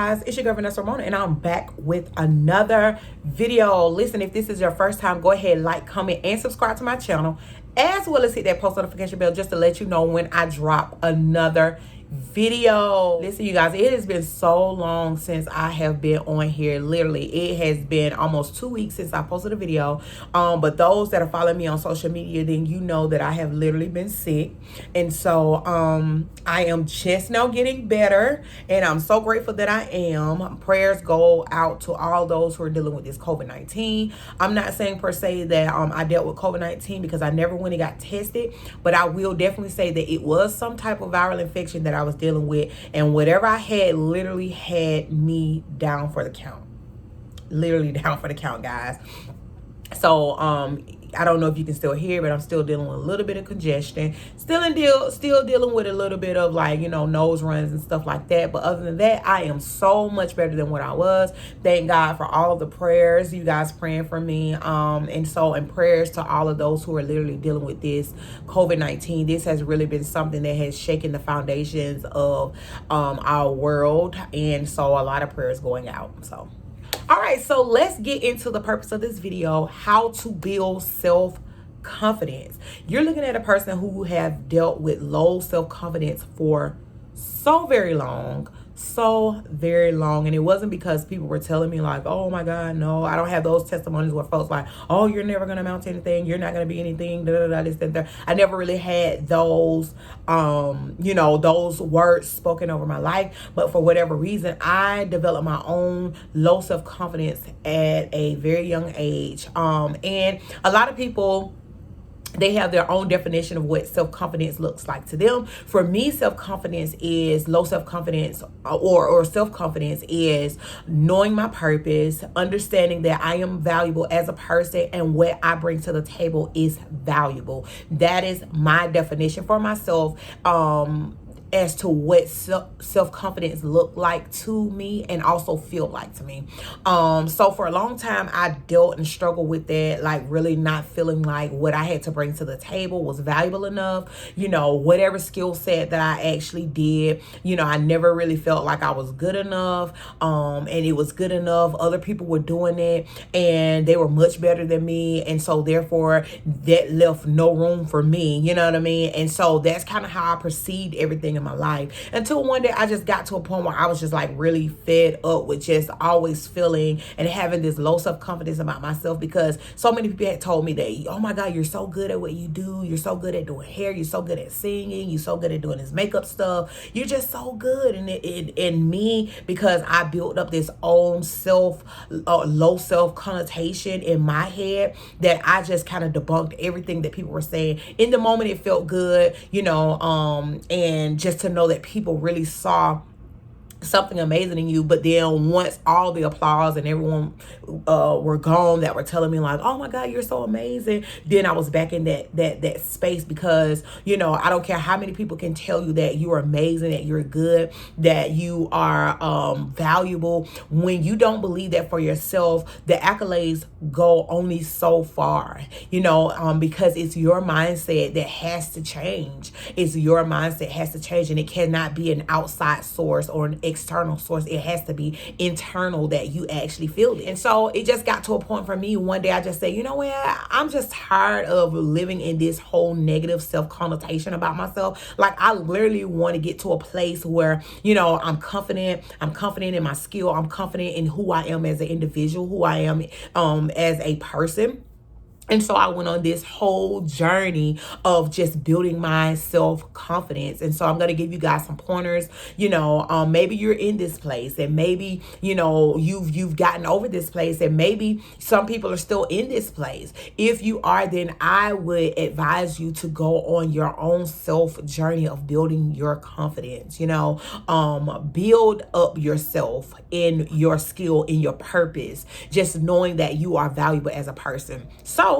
guys, it's your girl Vanessa Ramona, and I'm back with another video. Listen, if this is your first time, go ahead, like, comment, and subscribe to my channel, as well as hit that post notification bell just to let you know when I drop another video. Listen, you guys, it has been so long since I have been on here. Literally, it has been almost 2 weeks since I posted a video. But those that are following me on social media, then you know that I have literally been sick. And so I am just now getting better, and I'm so grateful that I am. Prayers go out to all those who are dealing with this COVID-19. I'm not saying per se that I dealt with COVID-19 because I never went and got tested, but I will definitely say that it was some type of viral infection that I was dealing with, and whatever I had literally had me down for the count. Literally down for the count, guys. So I don't know if you can still hear, but I'm still dealing with a little bit of congestion. Still dealing with a little bit of, like, you know, nose runs and stuff like that. But other than that, I am so much better than what I was. Thank God for all of the prayers, you guys praying for me. And prayers to all of those who are literally dealing with this COVID-19. This has really been something that has shaken the foundations of our world. And so a lot of prayers going out. So all right, so let's get into the purpose of this video: how to build self-confidence. You're looking at a person who have dealt with low self-confidence for so very long, and it wasn't because people were telling me like, oh my God, no. I don't have those testimonies where folks like, oh, you're never gonna amount to anything, you're not gonna be anything, this, that. I never really had those you know, those words spoken over my life. But for whatever reason, I developed my own low self-confidence at a very young age. And a lot of people, they have their own definition of what self-confidence looks like to them. For me, self-confidence is low self-confidence, or self-confidence is knowing my purpose, understanding that I am valuable as a person and what I bring to the table is valuable. That is my definition for myself. As to what self-confidence look like to me and also feel like to me. So for a long time, I dealt and struggled with that, like really not feeling like what I had to bring to the table was valuable enough. You know, whatever skill set that I actually did, you know, I never really felt like I was good enough. And it was good enough. Other people were doing it and they were much better than me. And so therefore that left no room for me, you know what I mean? And so that's kind of how I perceived everything in my life, until one day I just got to a point where I was just like really fed up with just always feeling and having this low self-confidence about myself, because so many people had told me that, oh my God, you're so good at what you do, you're so good at doing hair, you're so good at singing, you're so good at doing this makeup stuff, you're just so good. And in me, because I built up this own low self connotation in my head, that I just kind of debunked everything that people were saying. In the moment it felt good, you know, and just to know that people really saw something amazing in you. But then once all the applause and everyone were gone that were telling me like, oh my God, you're so amazing, then I was back in that space, because, you know, I don't care how many people can tell you that you're amazing, that you're good, that you are valuable. When you don't believe that for yourself, the accolades go only so far, you know, because it's your mindset that has to change. It's your mindset has to change, and it cannot be an outside source or an external source. It has to be internal, that you actually feel it. And so it just got to a point for me one day, I just said, you know what, I'm just tired of living in this whole negative self-connotation about myself. Like, I literally want to get to a place where, you know, I'm confident in my skill, I'm confident in who I am as an individual, who I am as a person. And so I went on this whole journey of just building my self-confidence. And so I'm going to give you guys some pointers. You know, maybe you're in this place, and maybe, you know, you've gotten over this place, and maybe some people are still in this place. If you are, then I would advise you to go on your own self journey of building your confidence. You know, build up yourself in your skill, in your purpose, just knowing that you are valuable as a person. So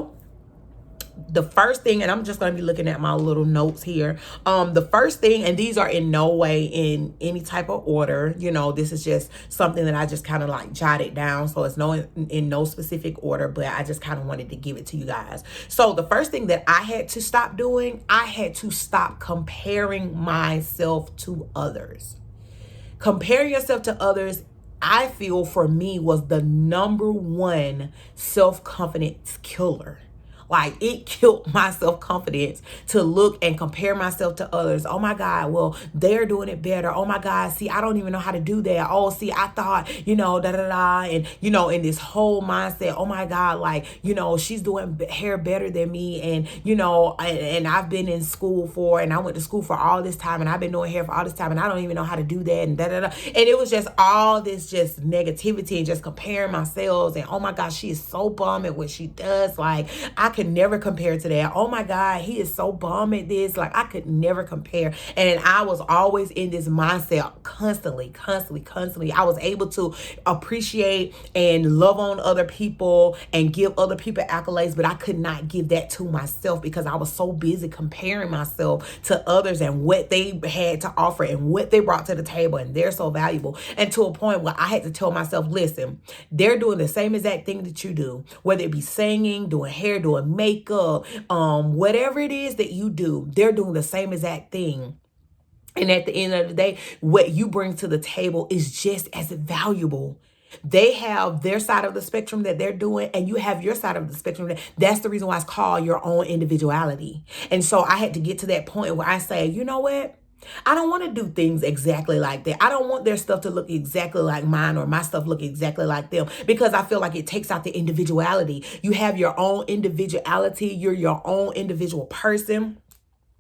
the first thing, and I'm just going to be looking at my little notes here. The first thing, and these are in no way in any type of order, you know, this is just something that I just kind of like jotted down. So it's in no specific order, but I just kind of wanted to give it to you guys. So the first thing that I had to stop doing, I had to stop comparing myself to others. Comparing yourself to others I feel for me was the number one self-confidence killer. Like, it killed my self-confidence to look and compare myself to others. Oh my God, well, they're doing it better. Oh my God, see, I don't even know how to do that. Oh, see, I thought, da da da. And, in this whole mindset, oh my God, like, she's doing hair better than me. And, and I've been in school and I went to school for all this time, and I've been doing hair for all this time, and I don't even know how to do that. And da da da. And it was just all this just negativity and just comparing myself. And oh my God, she is so bummed at what she does. Like, I could never compare to that. Oh my God, he is so bummed at this. Like, I could never compare. And I was always in this mindset constantly. I was able to appreciate and love on other people and give other people accolades, but I could not give that to myself because I was so busy comparing myself to others and what they had to offer and what they brought to the table, and they're so valuable. And to a point where I had to tell myself, listen, they're doing the same exact thing that you do, whether it be singing, doing hair, doing makeup, whatever it is that you do, they're doing the same exact thing. And at the end of the day, what you bring to the table is just as valuable. They have their side of the spectrum that they're doing, and you have your side of the spectrum. That's the reason why it's called your own individuality. And so I had to get to that point where I say, you know what? I don't want to do things exactly like that. I don't want their stuff to look exactly like mine or my stuff look exactly like them, because I feel like it takes out the individuality. You have your own individuality. You're your own individual person.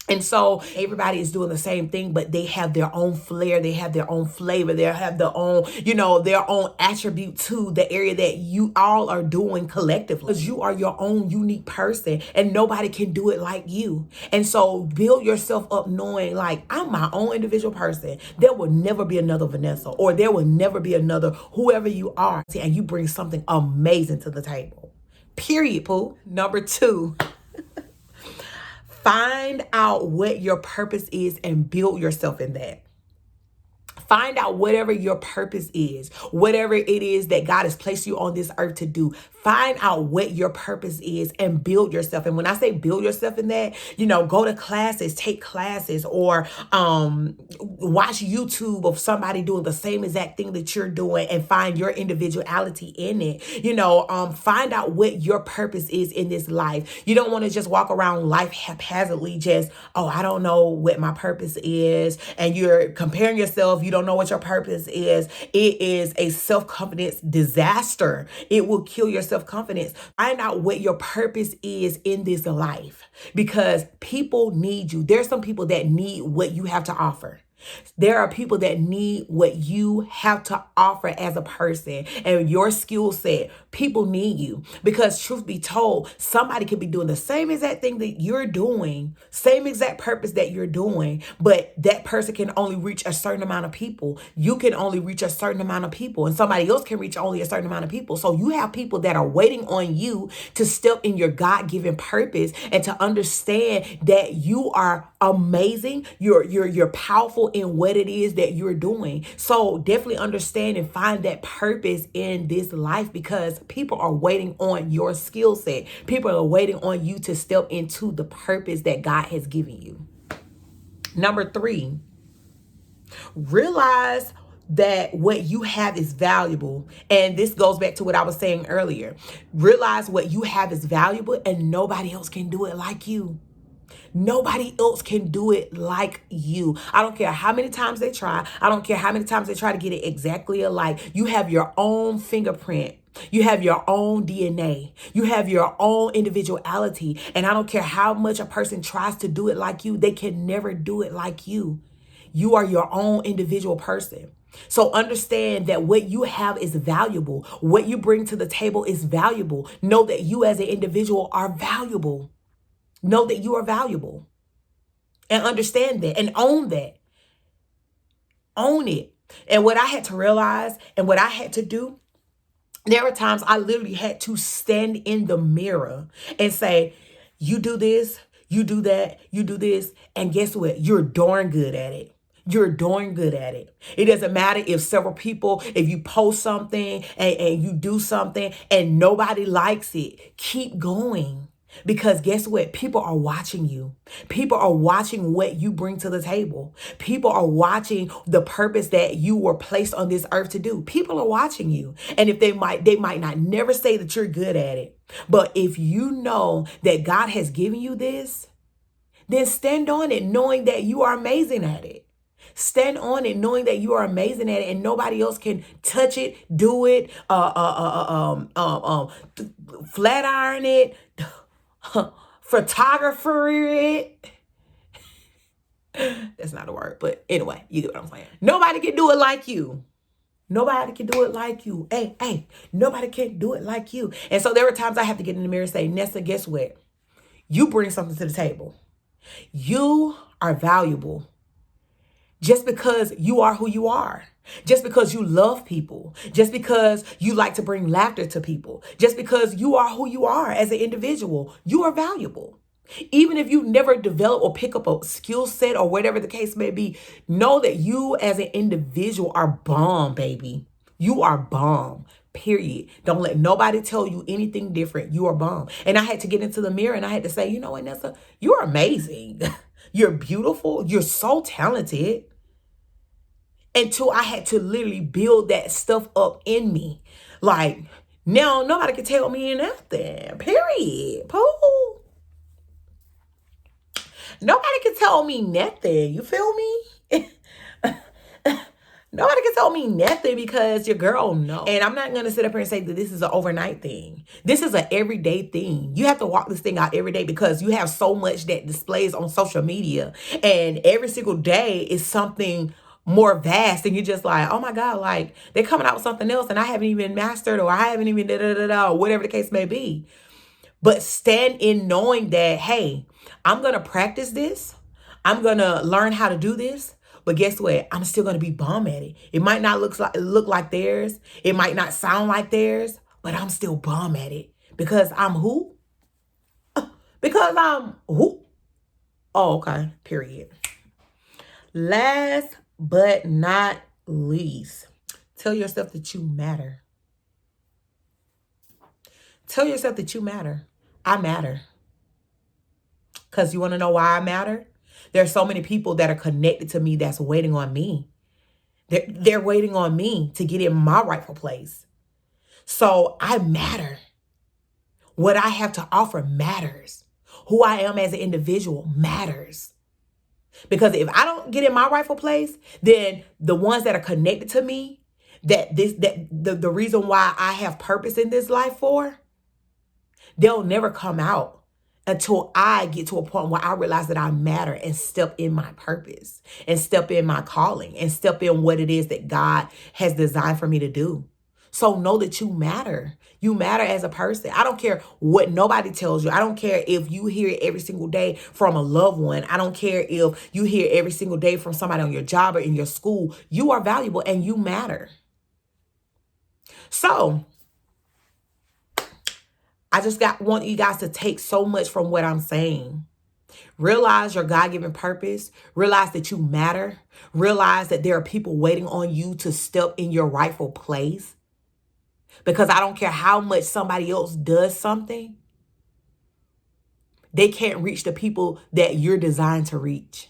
And so everybody is doing the same thing, but they have their own flair. They have their own flavor. They have their own, their own attribute to the area that you all are doing collectively. Because you are your own unique person and nobody can do it like you. And so build yourself up knowing, like, I'm my own individual person. There will never be another Vanessa, or there will never be another whoever you are. And you bring something amazing to the table. Period, Pooh. Number 2. Find out what your purpose is and build yourself in that. Find out whatever your purpose is, whatever it is that God has placed you on this earth to do. Find out what your purpose is and build yourself. And when I say build yourself in that, go to classes, take classes, or watch YouTube of somebody doing the same exact thing that you're doing and find your individuality in it. Find out what your purpose is in this life. You don't want to just walk around life haphazardly, just, I don't know what my purpose is. And you're comparing yourself. You don't know what your purpose is. It is a self-confidence disaster. It will kill your self-confidence. Find out what your purpose is in this life, because people need you. There's some people that need what you have to offer. There are people that need what you have to offer as a person and your skill set. People need you, because truth be told, somebody could be doing the same exact thing that you're doing, same exact purpose that you're doing, but that person can only reach a certain amount of people. You can only reach a certain amount of people, and somebody else can reach only a certain amount of people. So you have people that are waiting on you to step in your God-given purpose and to understand that you are amazing. You're powerful in what it is that you're doing. So definitely understand and find that purpose in this life, because people are waiting on your skill set. People are waiting on you to step into the purpose that God has given you. Number 3, realize that what you have is valuable. And this goes back to what I was saying earlier. Realize what you have is valuable, and nobody else can do it like you. Nobody else can do it like you. I don't care how many times they try. I don't care how many times they try to get it exactly alike. You have your own fingerprint. You have your own DNA. You have your own individuality. And I don't care how much a person tries to do it like you. They can never do it like you. You are your own individual person. So understand that what you have is valuable. What you bring to the table is valuable. Know that you as an individual are valuable. Know that you are valuable, and understand that and own that. Own it. And what I had to realize and what I had to do, there were times I literally had to stand in the mirror and say, you do this, you do that, you do this. And guess what? You're darn good at it. You're darn good at it. It doesn't matter if several people, if you post something and you do something and nobody likes it, keep going. Because guess what? People are watching you. People are watching what you bring to the table. People are watching the purpose that you were placed on this earth to do. People are watching you. And if they might not never say that you're good at it. But if you know that God has given you this, then stand on it knowing that you are amazing at it. Stand on it knowing that you are amazing at it and nobody else can touch it, do it, flat iron it, photographer it. That's not a word, but anyway, you get what I'm saying. Nobody can do it like you. Nobody can do it like you. Hey, nobody can do it like you. And so there were times I have to get in the mirror and say, Nessa, guess what? You bring something to the table. You are valuable. Just because you are who you are. Just because you love people. Just because you like to bring laughter to people. Just because you are who you are as an individual. You are valuable. Even if you never develop or pick up a skill set or whatever the case may be, know that you as an individual are bomb, baby. You are bomb. Period. Don't let nobody tell you anything different. You are bomb. And I had to get into the mirror and I had to say, you know what, Nessa, you're amazing. You're beautiful. You're so talented. Until I had to literally build that stuff up in me. Like, now nobody can tell me nothing. Period. Pooh. Nobody can tell me nothing. You feel me? Nobody can tell me nothing because your girl knows. And I'm not going to sit up here and say that this is an overnight thing. This is an everyday thing. You have to walk this thing out every day because you have so much that displays on social media. And every single day is something more vast. And you're just like, oh my God, like they're coming out with something else and I haven't even mastered or I haven't even da-da-da-da or whatever the case may be. But stand in knowing that, hey, I'm going to practice this. I'm going to learn how to do this. But guess what? I'm still going to be bomb at it. It might not look like theirs. It might not sound like theirs, but I'm still bomb at it. Because I'm who? Because I'm who? Oh, okay. Period. Last but not least, tell yourself that you matter. Tell yourself that you matter. I matter. Because you want to know why I matter? There's so many people that are connected to me that's waiting on me. They're waiting on me to get in my rightful place. So I matter. What I have to offer matters. Who I am as an individual matters. Because if I don't get in my rightful place, then the ones that are connected to me, the reason why I have purpose in this life for, they'll never come out until I get to a point where I realize that I matter and step in my purpose and step in my calling and step in what it is that God has designed for me to do. So know that you matter. You matter as a person. I don't care what nobody tells you. I don't care if you hear it every single day from a loved one. I don't care if you hear every single day from somebody on your job or in your school. You are valuable and you matter. So I just want you guys to take so much from what I'm saying. Realize your God-given purpose. Realize that you matter. Realize that there are people waiting on you to step in your rightful place. Because I don't care how much somebody else does something, they can't reach the people that you're designed to reach.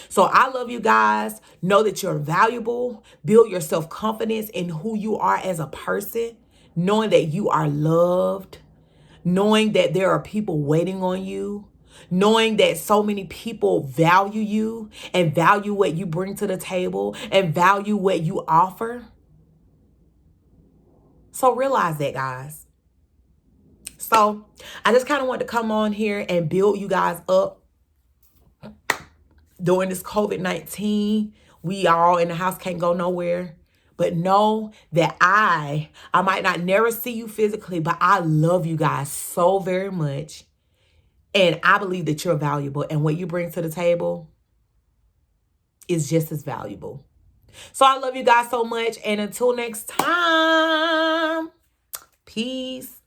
So I love you guys. Know that you're valuable. Build your self-confidence in who you are as a person. Knowing that you are loved. Knowing that there are people waiting on you. Knowing that so many people value you and value what you bring to the table and value what you offer. So realize that, guys. So I just kind of want to come on here and build you guys up during this COVID-19. We all in the house can't go nowhere. But know that I might not never see you physically, but I love you guys so very much. And I believe that you're valuable. And what you bring to the table is just as valuable. So I love you guys so much. And until next time, peace.